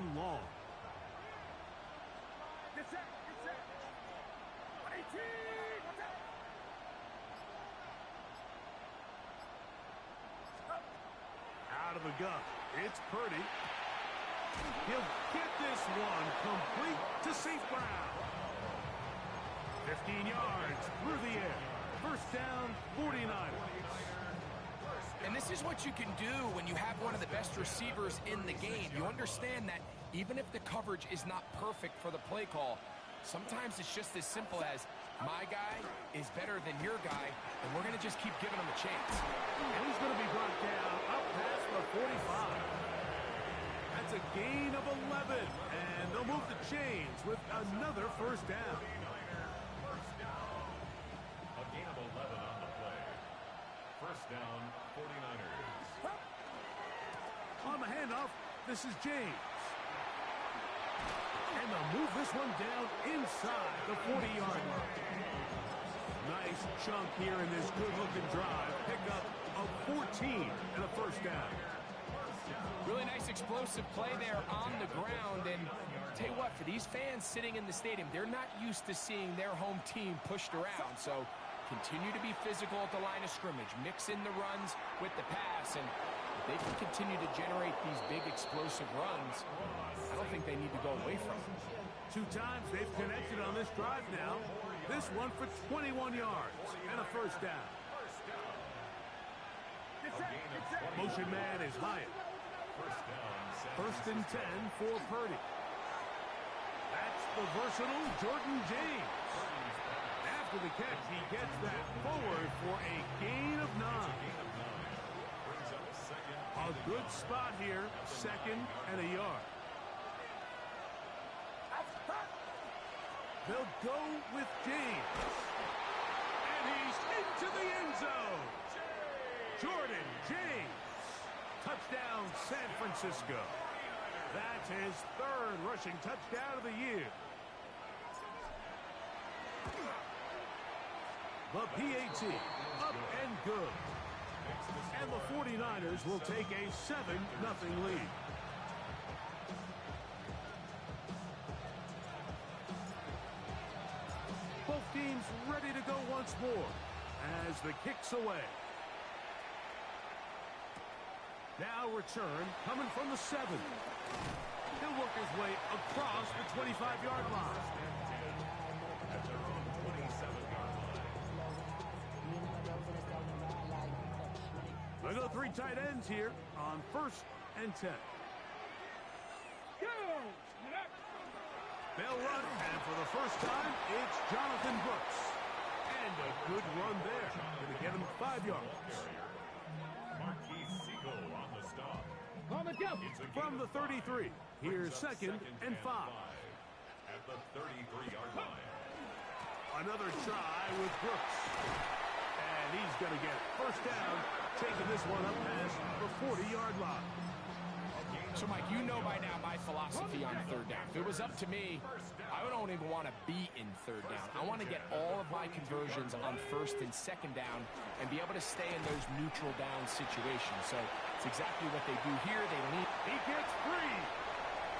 and long. Get set. 118. Out of the gun. It's Purdy. He'll get this one complete to St. Brown. 15 yards through the air. First down, 49ers. And this is what you can do when you have one of the best receivers in the game. You understand that even if the coverage is not perfect for the play call, sometimes it's just as simple as my guy is better than your guy, and we're going to just keep giving him a chance. And he's going to be brought down up past the 45. That's a gain of 11, and they'll move the chains with another first down. A gain of 11 on the play. First down, 49ers. On the handoff, this is James. And they'll move this one down inside the 40-yard line. Nice chunk here in this good-looking drive. Pickup of 14 and a first down. Really nice explosive play there on the ground. And tell you what, for these fans sitting in the stadium, they're not used to seeing their home team pushed around. So continue to be physical at the line of scrimmage. Mix in the runs with the pass. And if they can continue to generate these big explosive runs, I don't think they need to go away from it. 2 times they've connected on this drive now. This one for 21 yards and a first down. Motion man is Hyatt. First and 10 for Purdy. That's the versatile Jordan James. After the catch, he gets that forward for a gain of 9. A good spot here, second and a yard. They'll go with James. And he's into the end zone. Jordan James. Touchdown, San Francisco. That's his 3rd rushing touchdown of the year. The PAT, up and good. And the 49ers will take a 7-0 lead. Both teams ready to go once more as the kick's away. Now return coming from the 7. He'll work his way across the 25-yard line. At their own 27-yard line. They go 3 tight ends here on 1st and 10. They'll run, and for the first time, it's Jonathan Brooks. And a good run there. Going to get him 5 yards. On the stop. From the 33, here's 2nd and 5. At the 33-yard line. Another try with Brooks. And he's going to get first down, taking this one up past the 40-yard line. So, Mike, you know by now my philosophy on 3rd down. If it was up to me, I don't even want to be in 3rd down. I want to get all of my conversions on 1st and 2nd down and be able to stay in those neutral down situations. So it's exactly what they do here. They lead. He gets free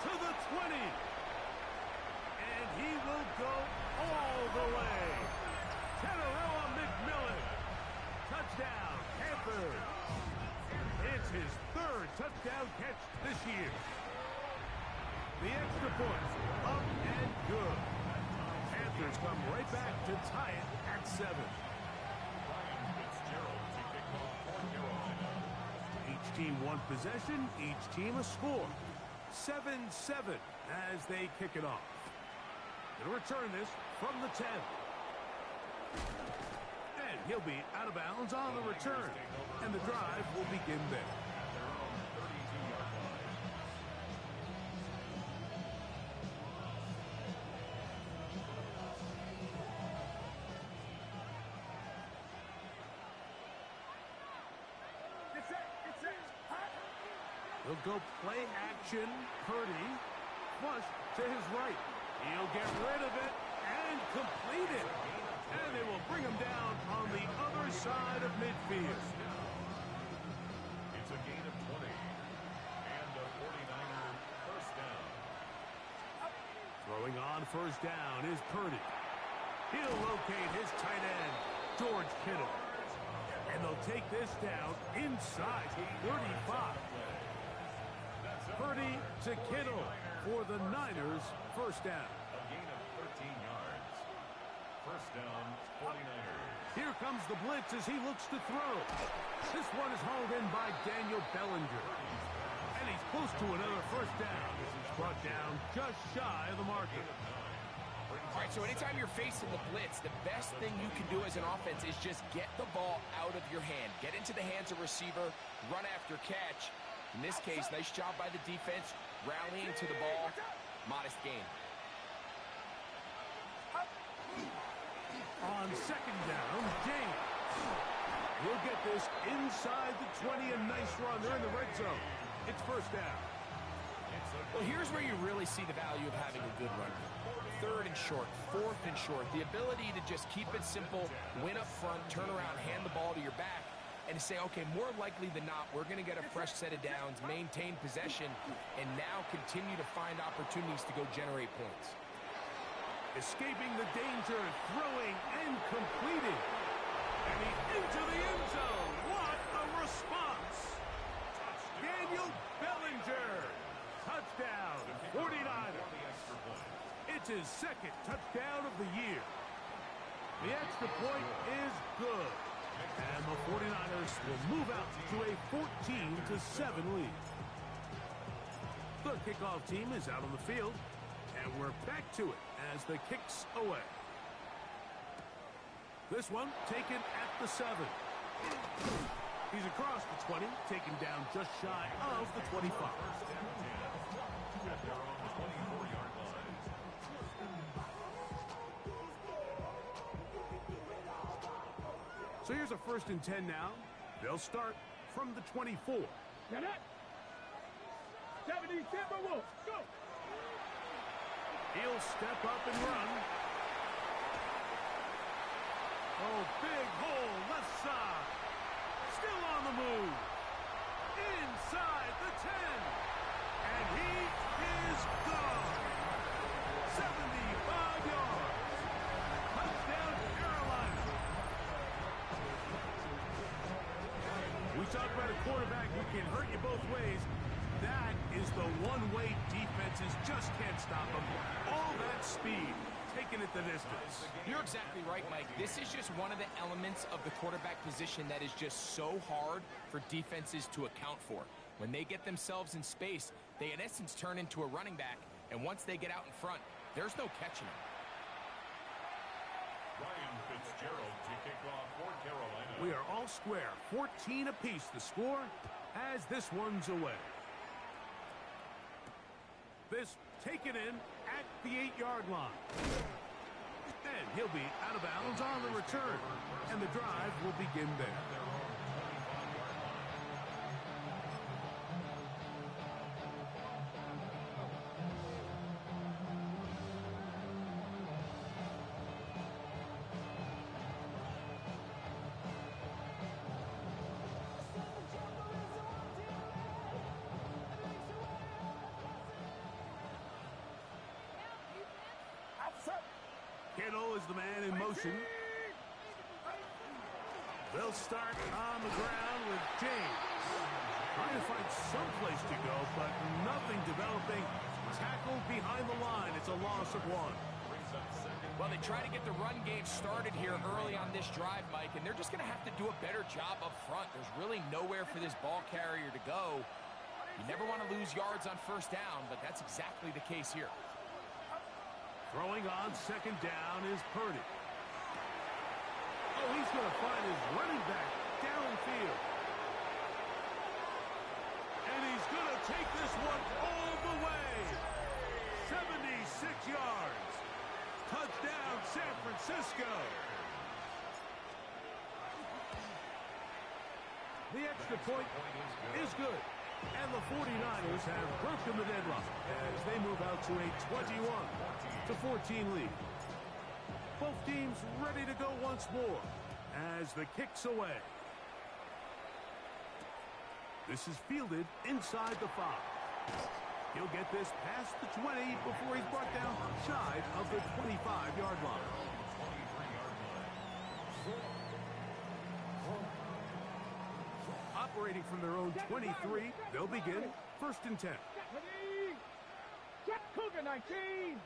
to the 20. And he will go all the way. Teneroa McMillan. Touchdown, Panthers. It's his 3rd touchdown catch this year. The extra point, up and good. Panthers come right back to tie it at 7. Each team 1 possession, each team a score. 7-7 as they kick it off. They'll return this from the 10. And he'll be out of bounds on the return. And the drive will begin there. He'll go play action. Purdy. Flush to his right. He'll get rid of it and complete it. And they will bring him down on the other side of midfield. It's a gain of 20. And a 49er first down. On first down is Purdy. He'll locate his tight end, George Kittle. And they'll take this down inside the 35. Purdy to Kittle for the Niners first down. A gain of 13 yards. First down, 49ers. Here comes the blitz as he looks to throw. This one is hauled in by Daniel Bellinger. And he's close to another first down as he's brought down just shy of the marker. All right, so anytime you're facing the blitz, the best thing you can do as an offense is just get the ball out of your hand. Get into the hands of receiver, run after catch. In this case, nice job by the defense, rallying to the ball. Modest gain. On second down, James. He'll get this inside the 20, a nice run. They're in the red zone. It's first down. Well, here's where you really see the value of having a good run. Third and short, fourth and short. The ability to just keep it simple, win up front, turn around, hand the ball to your back, and say, okay, more likely than not, we're going to get a fresh set of downs, maintain possession, and now continue to find opportunities to go generate points. Escaping the danger, throwing, and completing. And he's into the end zone. What a response. Daniel Bellinger. Touchdown, 49ers. It's his second touchdown of the year. The extra point is good. And the 49ers will move out to a 14-7 lead. The kickoff team is out on the field. And we're back to it as the kick's away. This one taken at the 7. He's across the 20, taken down just shy of the 25. At their own 24-yard line. So here's a 1st and 10 now. They'll start from the 24. Get it! 70, Timberwolves, go! He'll step up and run. Oh, big hole, left side. Still on the move. Inside the 10. And he is gone. 75 yards. Touchdown, Carolina. We talk about a quarterback who can hurt you both ways. That is the one-way defenses just can't stop him. All that speed, taking it the distance. You're exactly right, Mike. This is just one of the elements of the quarterback position that is just so hard for defenses to account for. When they get themselves in space, they in essence turn into a running back, and once they get out in front, there's no catching them. Ryan Fitzgerald to kick off for Carolina. We are all square, 14 apiece the score as this one's away. This taken in at the 8-yard line. And he'll be out of bounds on the return. And the drive will begin there. Kittle is the man in motion. They'll start on the ground with James. Trying to find some place to go, but nothing developing. Tackled behind the line. It's a loss of 1. Well, they try to get the run game started here early on this drive, Mike, and they're just going to have to do a better job up front. There's really nowhere for this ball carrier to go. You never want to lose yards on first down, but that's exactly the case here. Throwing on second down is Purdy. Oh, he's going to find his running back downfield. And he's going to take this one all the way. 76 yards. Touchdown, San Francisco. The extra point is good. And the 49ers have broken the deadlock as they move out to a 21-14 lead. Both teams ready to go once more as the kick's away. This is fielded inside the 5. He'll get this past the 20 before he's brought down shy of the 25-yard line. Operating from their own 23, they'll begin 1st and 10. Cougar 19.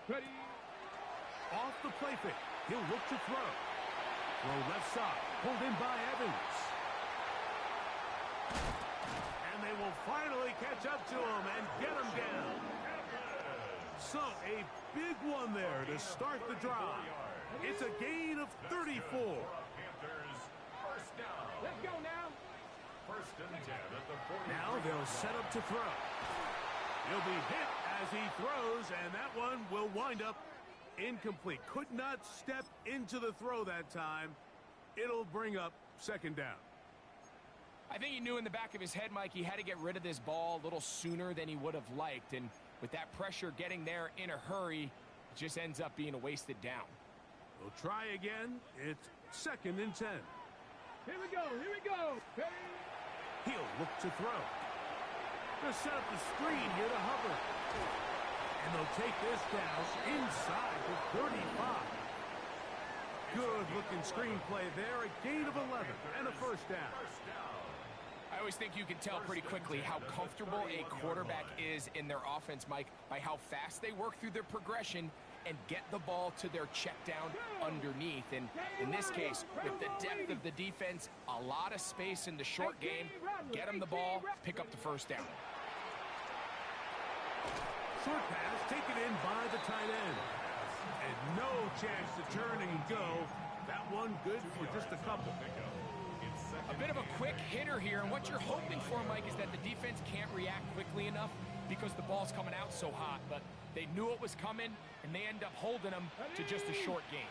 Ready. Off the play fake, he'll look to throw. Throw left side, pulled in by Evans. And they will finally catch up to him and get him down. So a big one there to start the drive. It's a gain of 34. Panthers, first down. Let's go now. 1st and 10 at the 40. Now they'll set up to throw. He'll be hit as he throws, and that one will wind up incomplete. Could not step into the throw that time. It'll bring up 2nd down. I think he knew in the back of his head, Mike, he had to get rid of this ball a little sooner than he would have liked. And with that pressure getting there in a hurry, it just ends up being a wasted down. We'll try again. It's 2nd and 10. Here we go. Here we go. Ready. He'll look to throw. They'll set up the screen here to Hubbard. And they'll take this down inside the 35. Good-looking screenplay there. A gain of 11 and a 1st down. I always think you can tell pretty quickly how comfortable a quarterback is in their offense, Mike, by how fast they work through their progression and get the ball to their check down underneath. And in this case, with the depth of the defense, a lot of space in the short game, get them the ball, pick up the 1st down. Short pass taken in by the tight end. And no chance to turn and go. That one good for just a couple. A bit of a quick hitter here, and what you're hoping for, Mike, is that the defense can't react quickly enough because the ball's coming out so hot. But they knew it was coming, and they end up holding them to just a short gain.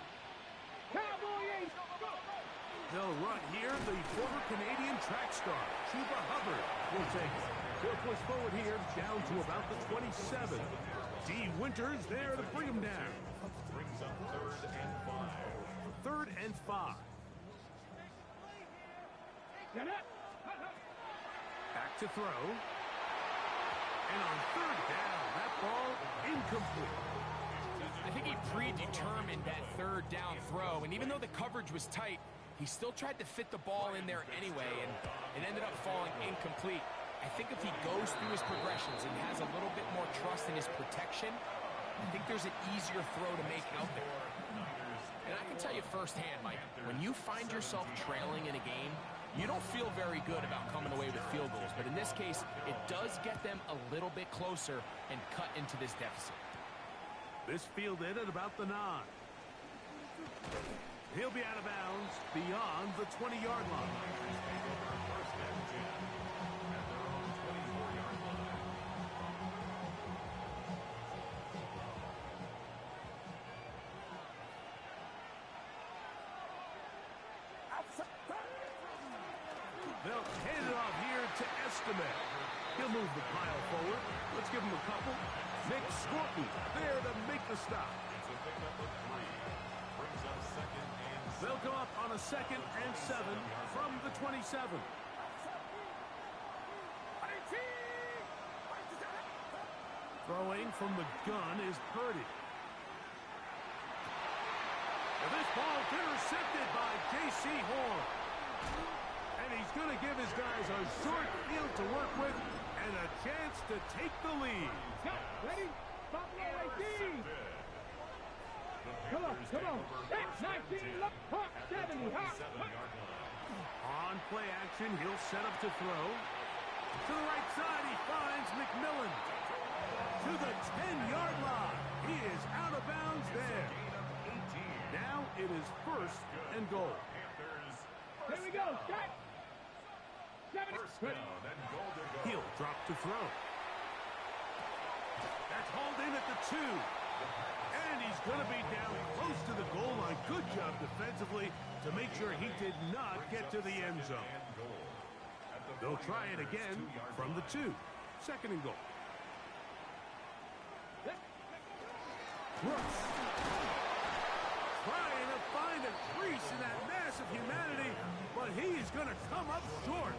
They'll run here. The former Canadian track star, Chuba Hubbard, will take it. They'll push forward here down to about the 27. D. Winters there to bring him down. Brings up 3rd and 5. 3rd and 5. Back to throw. And on 3rd down, that ball incomplete. I think he predetermined that 3rd down throw, and even though the coverage was tight, he still tried to fit the ball in there anyway, and it ended up falling incomplete. I think if he goes through his progressions and has a little bit more trust in his protection, I think there's an easier throw to make out there. And I can tell you firsthand, Mike, when you find yourself trailing in a game, you don't feel very good about coming away with field goals. But in this case, it does get them a little bit closer and cut into this deficit. This fielded at about the 9. He'll be out of bounds beyond the 20-yard line. They'll hand it off here to Estimate. He'll move the pile forward. Let's give him a couple. Nick Scorton there to make the stop. They'll go up on a 2nd and 7 from the 27. Throwing from the gun is Purdy. And this ball intercepted by J.C. Horn. And he's going to give his guys a short field to work with and a chance to take the lead. Ready? Buffalo 18. Come on, come on. 19, look, 70. On play action, he'll set up to throw. To the right side, he finds McMillan. To the 10-yard line. He is out of bounds there. Now it is 1st and goal. Here we go. Set. 70. He'll drop to throw. That's hauled in at the 2. And he's going to be down close to the goal line. Good job defensively to make sure he did not get to the end zone. They'll try it again from the 2. 2nd and goal. Brooks trying to find a crease in that mass of humanity, but he's going to come up short.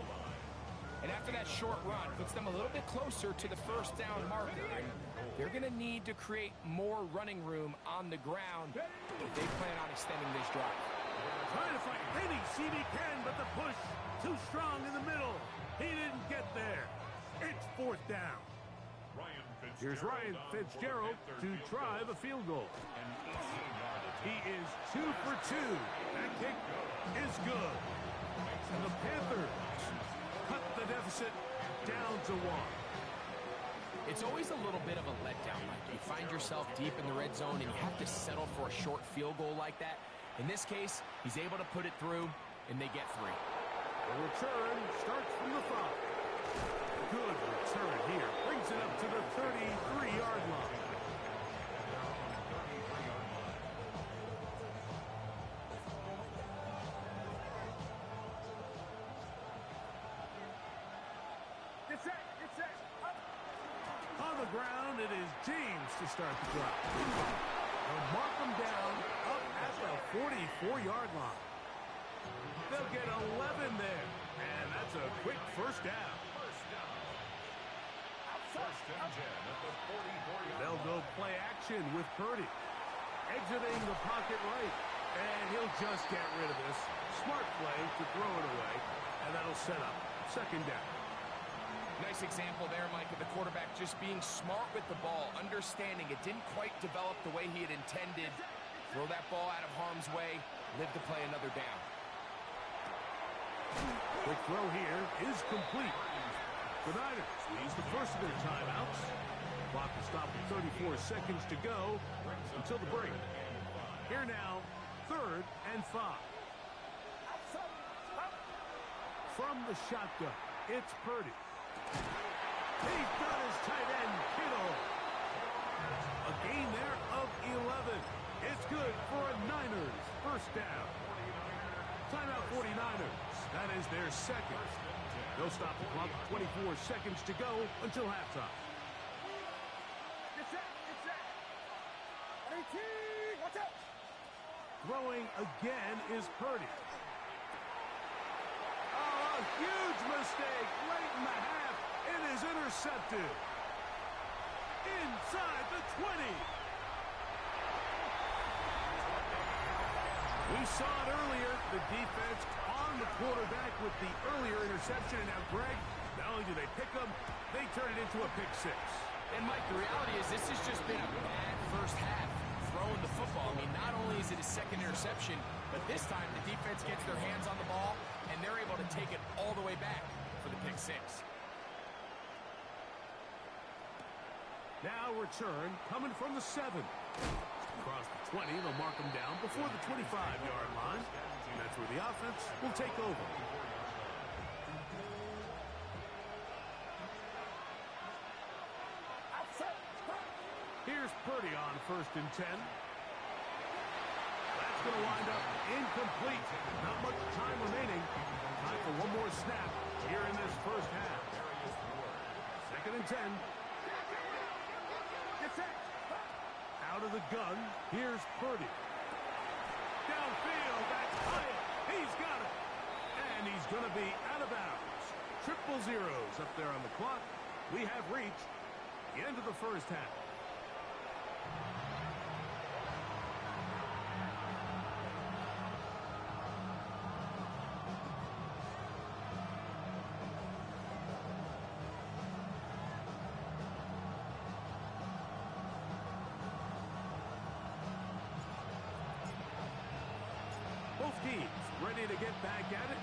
And after that short run, puts them a little bit closer to the first down marker. And they're going to need to create more running room on the ground if they plan on extending this drive. Trying to find any seam he can, but the push too strong in the middle. He didn't get there. It's fourth down. Here's Ryan Fitzgerald to try the field goal. He is 2 for 2. That kick is good. And the Panthers cut the deficit down to 1. It's always a little bit of a letdown. Like you find yourself deep in the red zone and you have to settle for a short field goal like that. In this case, he's able to put it through, and they get 3. The return starts from the 5. Good return here. Brings it up to the 33-yard line. Get set. On the ground, it is James to start the drive. They'll mark him down up at the 44-yard line. They'll get 11 there, and that's a quick first down. First and 10 at the 44-yard They'll go play action with Purdy. Exiting the pocket right, and he'll just get rid of this. Smart play to throw it away, and that'll set up second down. Nice example there, Mike, of the quarterback just being smart with the ball, understanding it didn't quite develop the way he had intended. Throw that ball out of harm's way, live to play another down. Quick throw here is complete. The Niners use the first of their timeouts. Clock will stop with 34 seconds to go until the break. Here now, 3rd and 5. From the shotgun, it's Purdy. He's got his tight end, Kittle. A gain there of 11. It's good for a Niners first down. Timeout 49ers. That is their second. They'll stop the clock. 24 seconds to go until halftime. Get set. 18. Watch out. Throwing again is Purdy. Oh, a huge mistake late in the half. It is intercepted. Inside the 20. We saw it earlier. The defense on the quarterback with the earlier interception. And now, Greg, not only do they pick him, they turn it into a pick 6. And, Mike, the reality is this has just been a bad first half throwing the football. I mean, not only is it a second interception, but this time the defense gets their hands on the ball, and they're able to take it all the way back for the pick 6. Now return coming from the 7. Across the 20, they'll mark them down before the 25-yard line. And that's where the offense will take over. Here's Purdy on 1st and 10. That's going to wind up incomplete. Not much time remaining. Time for one more snap here in this first half. 2nd and 10. Out of the gun, here's Purdy. Downfield, that's Hyatt. He's got it. And he's going to be out of bounds. 000 up there on the clock. We have reached the end of the first half. Both teams ready to get back at it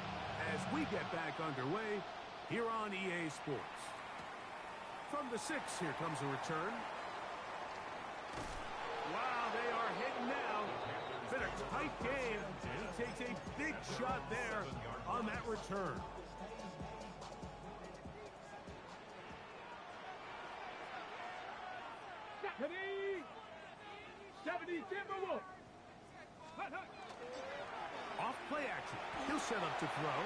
as we get back underway here on EA Sports. From the 6, here comes a return. Wow, they are hitting now. Been a tight game. He takes a big shot there on that return. Ready. 70 Timberwolves. Off play action. He'll set up to throw.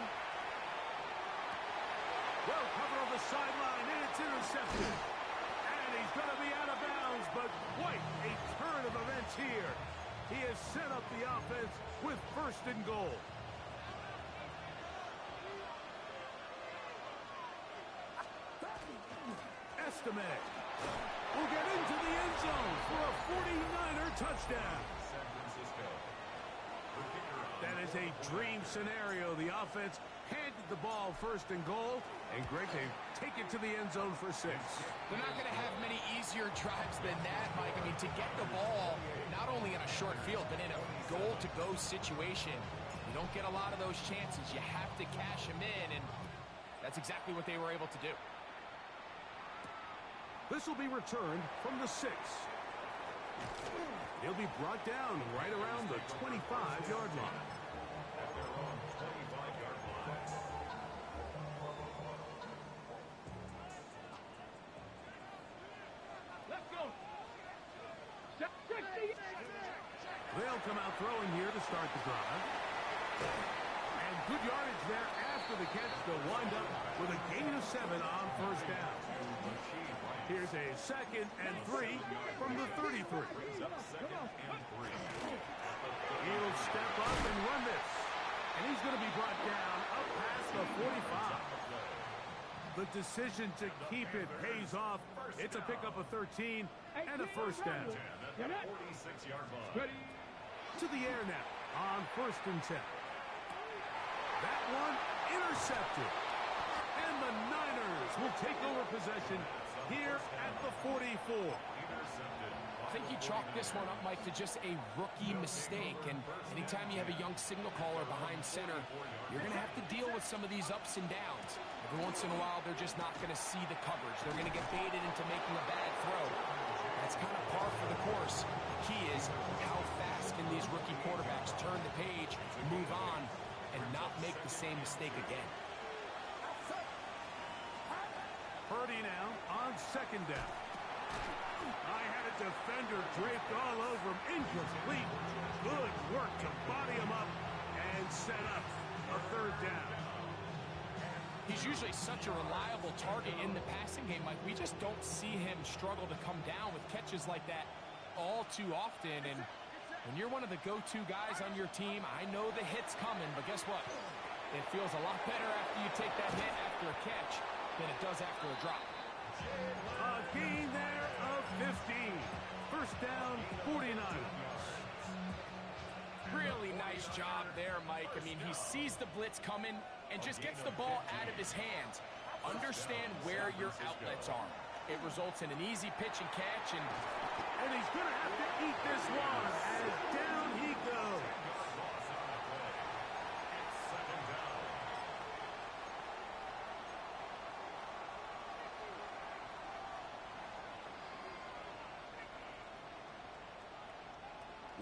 Well covered on the sideline, and it's intercepted. And he's going to be out of bounds, but quite a turn of events here. He has set up the offense with 1st and goal. a man. Will get into the end zone for a 49er touchdown. San Francisco. The kicker on That is a dream scenario. The offense handed the ball first and goal, and Greg, they take it to the end zone for 6. They're not going to have many easier drives than that, Mike. I mean, to get the ball not only in a short field, but in a goal-to-go situation, you don't get a lot of those chances. You have to cash them in, and that's exactly what they were able to do. This will be returned from the 6. He'll be brought down right around the 25-yard line. at their own 25-yard line. Let's go. They'll come out throwing here to start the drive. And good yardage there after the catch to wind up with a gain of 7 on first down. Here's a 2nd and 3 from the 33. Brings up 2nd and 3. He'll step up and run this. And he's going to be brought down up past the 45. The decision to keep it pays off. It's a pickup of 13 and a first down. At the 46-yard line. Ready. To the air now on 1st and 10. That one intercepted. And the Niners will take over possession here at the 44. Intercepted. I think you chalk this one up, Mike, to just a rookie mistake. And anytime you have a young signal caller behind center, you're going to have to deal with some of these ups and downs. Every once in a while, they're just not going to see the coverage. They're going to get baited into making a bad throw. That's kind of par for the course. The key is how fast can these rookie quarterbacks turn the page, move on, and not make the same mistake again. Purdy now on 2nd down. I had a defender draped all over him. Incomplete. Good work to body him up and set up a 3rd down. He's usually such a reliable target in the passing game, Mike. We just don't see him struggle to come down with catches like that all too often. And when you're one of the go-to guys on your team, I know the hit's coming, but guess what? It feels a lot better after you take that hit after a catch than it does after a drop. A gain there of 15. First down, 49. Really nice job there, Mike. I mean, he sees the blitz coming and just gets the ball out of his hands. Understand where your outlets are. It results in an easy pitch and catch, and he's going to have to eat this one as down he goes.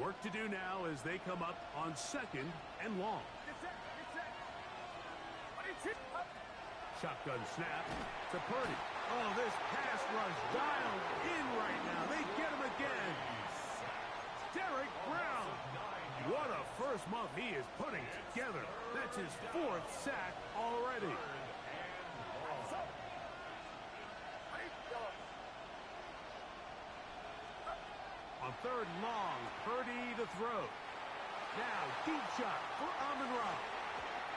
Work to do now as they come up on 2nd and long. Shotgun snap to Purdy. Oh, this pass rush dialed in right now. They get him again. Derek Brown. What a first month he is putting together. That's his 4th sack already. On 3rd and long, Purdy to throw. Now, deep shot for Amon-Ra.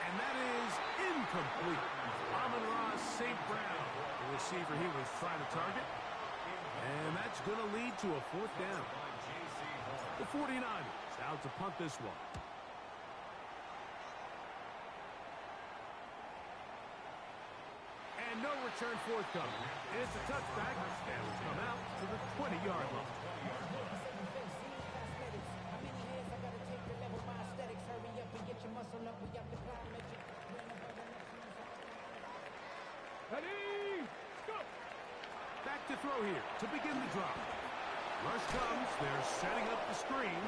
And that is incomplete. Amon-Ra St. Brown, the receiver he was trying to target. And that's going to lead to a 4th down. The 49ers out to punt this one. And no return forthcoming. It's a touchback, and will come out to the 20-yard line. Ready. Go. Back to throw here to begin the drop. Rush comes. They're setting up the screen.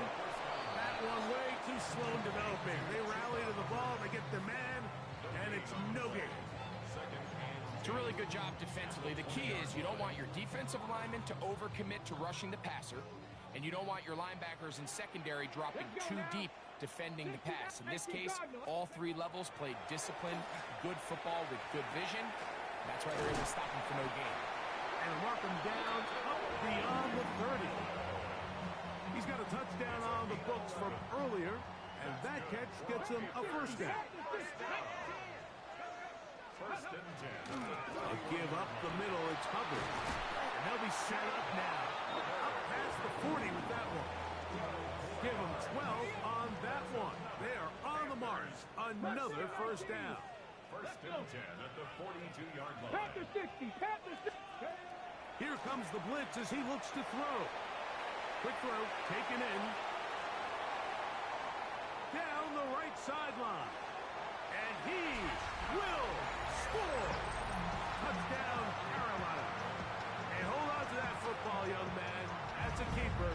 That one way too slow in developing. They rally to the ball. They get the man, and it's no gain. it's a really good job defensively. The key is you don't want your defensive linemen to overcommit to rushing the passer, and you don't want your linebackers in secondary dropping too deep defending the pass. In this case, all 3 levels played disciplined, good football with good vision. That's why they're able to stop him for no gain. And mark him down up beyond the 30. He's got a touchdown on the books from earlier, and that catch gets him a first down. First and 10. They give up the middle. It's Hubbard. And they'll be set up now. Up past the 40 with that one. Give them 12 on that one. They are on the mark. Another first down. First and 10 at the 42-yard line. Panthers 60. Panthers 60. Here comes the blitz as he looks to throw. Quick throw, taken in. Down the right sideline. And he will score. Touchdown, Carolina. And hold on to that football, young man. That's a keeper.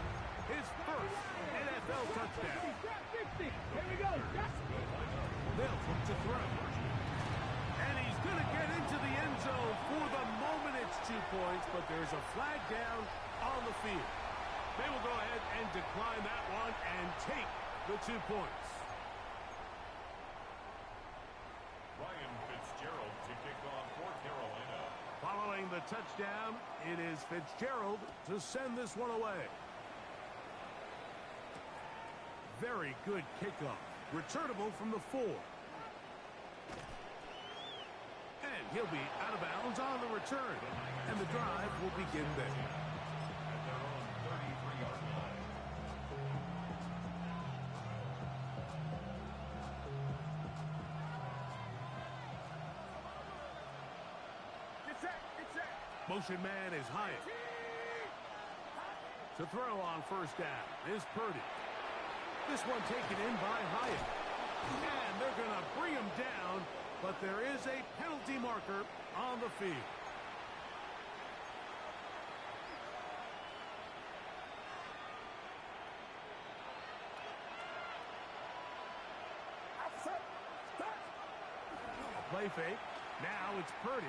His first NFL touchdown. 60. Here we go. They'll look to throw. And he's going to get into the end zone. For the moment, it's 2 points, but there's a flag down on the field. They will go ahead and decline that one and take the 2 points. Ryan Fitzgerald to kick off for Carolina. Following the touchdown, it is Fitzgerald to send this one away. Very good kickoff. Returnable from the 4. And he'll be out of bounds on the return. And the drive will begin there. At their own 33-yard line. Get set. Motion man is Hyatt. To throw on first down is Purdy. This one taken in by Hyatt. And they're going to bring him down, but there is a penalty marker on the field. Play fake. Now it's Purdy.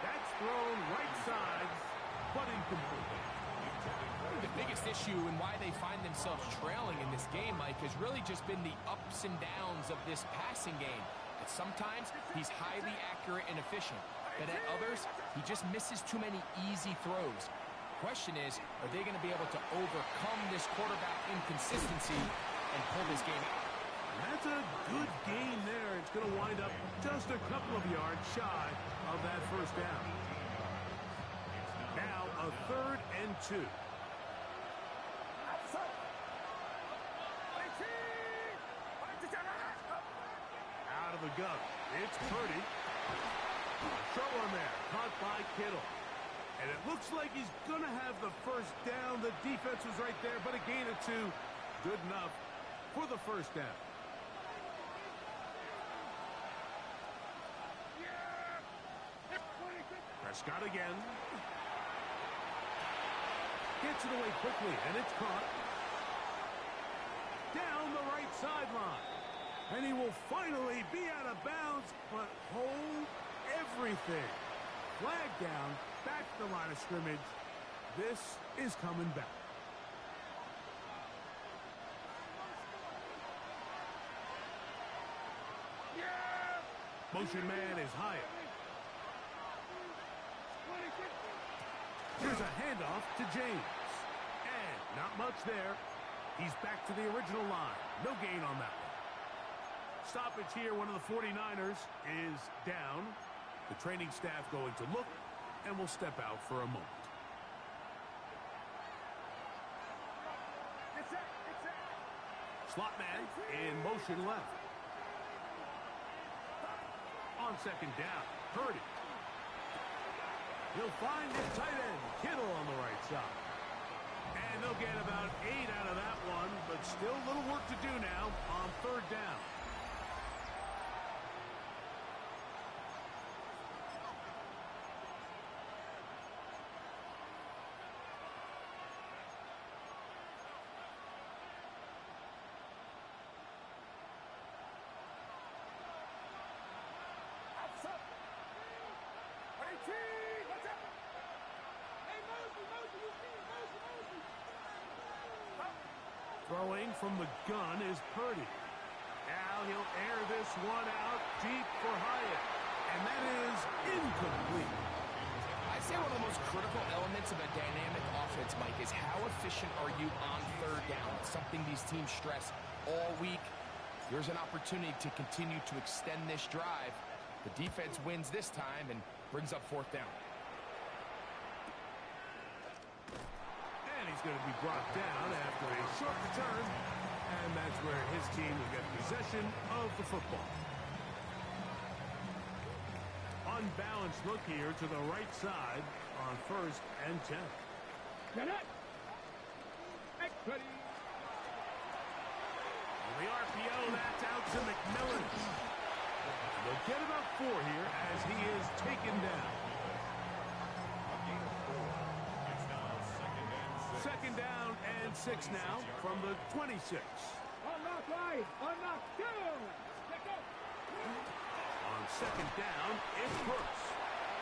That's thrown right side, but incomplete. The biggest issue and why they find themselves trailing in this game, Mike, has really just been the ups and downs of this passing game. At sometimes, he's highly accurate and efficient, but at others, he just misses too many easy throws. Question is, are they going to be able to overcome this quarterback inconsistency and pull this game out? That's a good gain there. It's going to wind up just a couple of yards shy of that first down. Now a 3rd and 2. Out of the gun. It's Purdy. Short one there. Caught by Kittle. And it looks like he's going to have the first down. The defense was right there, but a gain of 2. Good enough for the first down. Prescott again. Gets it away quickly, and it's caught. Down the right sideline. And he will finally be out of bounds, but hold everything. Flag down, back to the line of scrimmage. This is coming back. Motion man is Hyatt. Here's a handoff to James. And not much there. He's back to the original line. No gain on that one. Stoppage here. One of the 49ers is down. The training staff going to look and will step out for a moment. Slot man in motion left. On second down, Purdy. He'll find his tight end, Kittle, on the right side. And they'll get about 8 out of that one, but still a little work to do now on 3rd down. Throwing from the gun is Purdy. Now he'll air this one out deep for Hyatt. And that is incomplete. I'd say one of the most critical elements of a dynamic offense, Mike, is how efficient are you on 3rd down? It's something these teams stress all week. Here's an opportunity to continue to extend this drive. The defense wins this time and brings up fourth down. And he's going to be brought down after a short return. And that's where his team will get possession of the football. Unbalanced look here to the right side on 1st and 10. Get it. Ready. The RPO, that's out to McMillan. They'll get about 4 here as he is taken down. Second down and 6 now from the 26. Unlock right. Unlock two. Let's go. On second down, it's Brooks.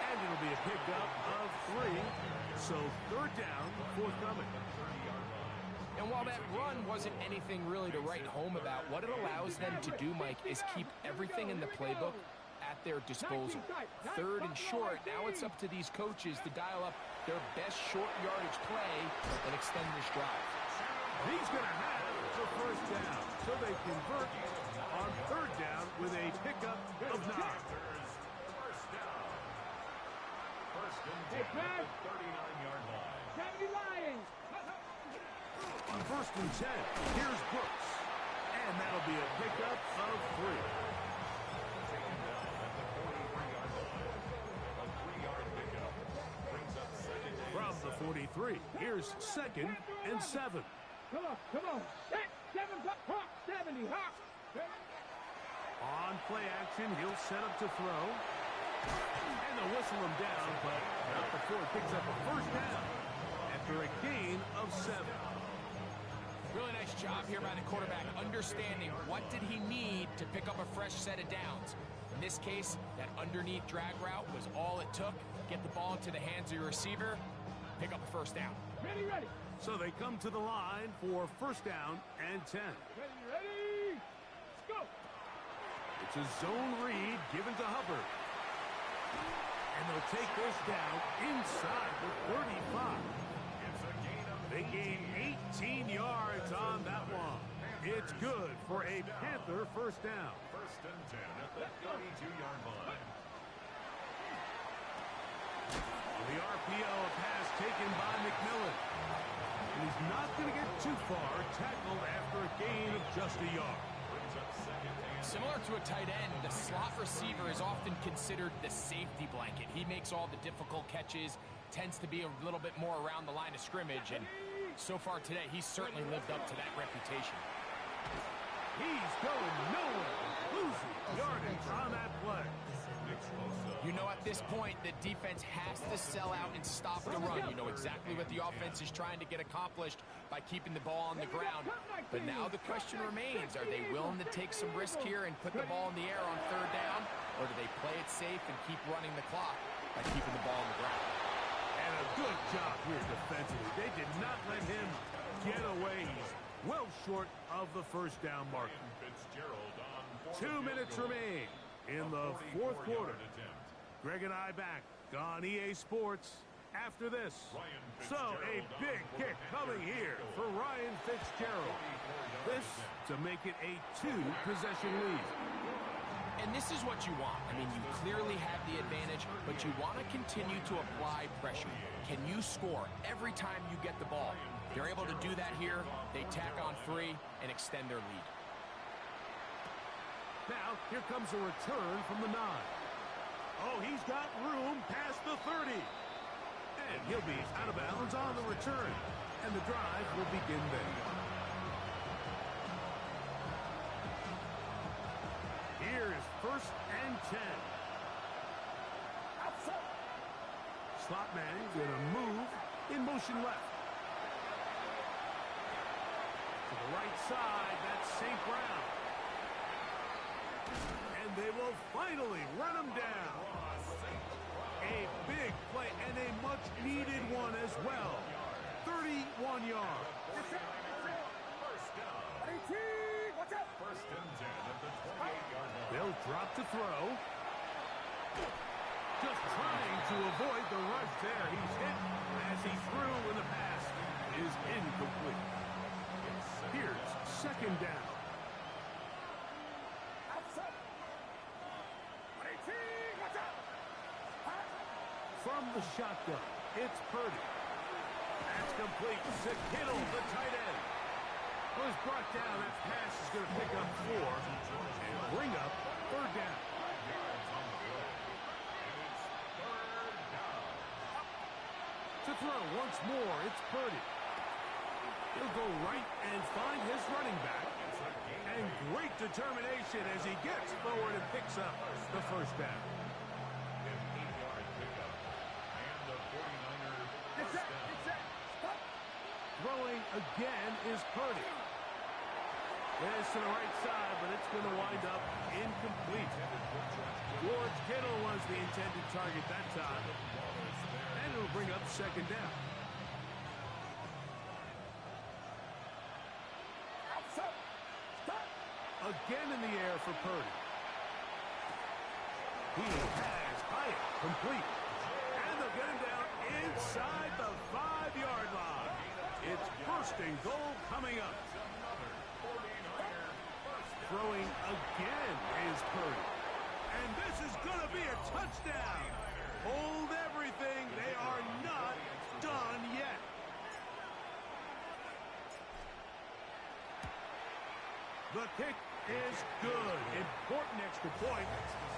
And it'll be a pickup of 3. So third down, forthcoming. And while that run wasn't anything really to write home about, what it allows them to do, Mike, is keep everything in the playbook at their disposal. Third and short, now it's up to these coaches to dial up their best short yardage play and extend this drive. He's going to have the first down. So they convert on third down with a pickup of 9. First down. First and 10 at the 39-yard line. 70 Lions. On 1st and 10, here's Brooks. And that'll be a pickup of 3. Taken down at the 43-yard line. A 3-yard pickup brings up second and From the 43, here's 2nd and 7. Come on, come on. 7 Hawk, 70 Hawk. On play action, he'll set up to throw. And they'll whistle him down, but not before it picks up a first down after a gain of 7. Really nice job here by the quarterback, understanding what did he need to pick up a fresh set of downs. In this case, that underneath drag route was all it took. Get the ball into the hands of your receiver, pick up a first down. Ready, ready. So they come to the line for first down and 10. Ready, ready. Let's go. It's a zone read given to Hubbard. And they'll take this down inside the 35. It's a gain of They gain 18 yards on that one. It's good for a Panther first down. First and 10 at the 32-yard line. The RPO, a pass taken by McMillan. And he's not going to get too far, tackled after a gain of just a yard. Brings up second and Similar to a tight end, the slot receiver is often considered the safety blanket. He makes all the difficult catches, tends to be a little bit more around the line of scrimmage, and so far today, he's certainly lived up to that reputation. He's going nowhere, losing yardage on that play. You know, at this point, the defense has to sell out and stop the run. You know exactly what the offense is trying to get accomplished by keeping the ball on the ground. But now the question remains, are they willing to take some risk here and put the ball in the air on third down? Or do they play it safe and keep running the clock by keeping the ball on the ground? And a good job here defensively. They did not let him get away. He's well short of the first down mark. Fitzgerald on 2 minutes remain in the fourth quarter. Greg and I back on EA Sports after this. So a big kick coming here for Ryan Fitzgerald. This to make it a 2-possession lead. And this is what you want. I mean, you clearly have the advantage, but you want to continue to apply pressure. Can you score every time you get the ball? They're able to do that here. They tack on 3 and extend their lead. Now, here comes a return from the 9. Oh, he's got room past the 30. And he'll be out of bounds on the return. And the drive will begin then. Here is 1st and 10. Slot man going to move in motion left. To the right side, that's St. Brown. And they will finally run him down. A big play and a much-needed one as well. 31 yards. First down. 18. Watch out. First and 10 at the 28-yard line. They'll drop to throw. Just trying to avoid the rush there. He's hit as he threw when the pass is incomplete. Here's 2nd down. Outside. 18. from the shotgun. It's Purdy. That's complete to Kittle, the tight end. Well, it's brought down. That pass is going to pick up 4 and bring up 3rd down. To throw once more, it's Purdy. He'll go right and find his running back. And great determination as he gets forward and picks up the 1st down. Throwing again is Purdy. It's to the right side, but it's going to wind up incomplete. George Kittle was the intended target that time. And it'll bring up 2nd down. Again in the air for Purdy. He has Hyatt complete. And they'll get him down inside the 5-yard line. It's 1st and goal coming up. Throwing again is Purdy. And this is going to be a touchdown. Hold everything. They are not done yet. The kick is good. Important extra point.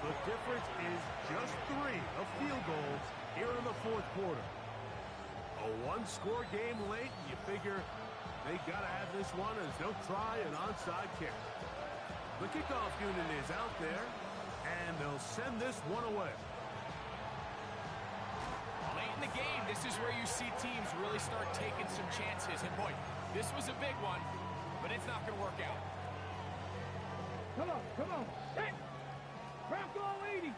The difference is just 3 of field goals here in the 4th quarter. A 1-score game late. You figure they got to have this one as they'll try an onside kick. The kickoff unit is out there, and they'll send this one away. Late in the game, this is where you see teams really start taking some chances. And boy, this was a big one, but it's not going to work out. Come on, come on. Hey! Bronco 80.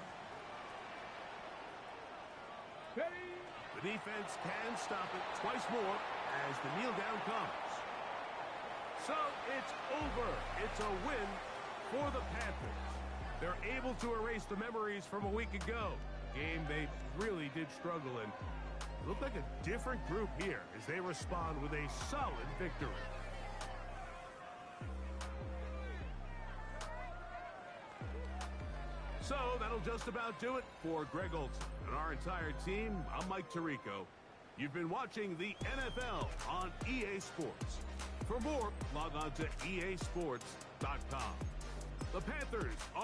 Ready? The defense can stop it twice more as the kneel down comes. So it's over. It's a win for the Panthers. They're able to erase the memories from a week ago. Game they really did struggle in. It looked like a different group here as they respond with a solid victory. So that'll just about do it for Greg Olson and our entire team. I'm Mike Tirico. You've been watching the NFL on EA Sports. For more, log on to easports.com. The Panthers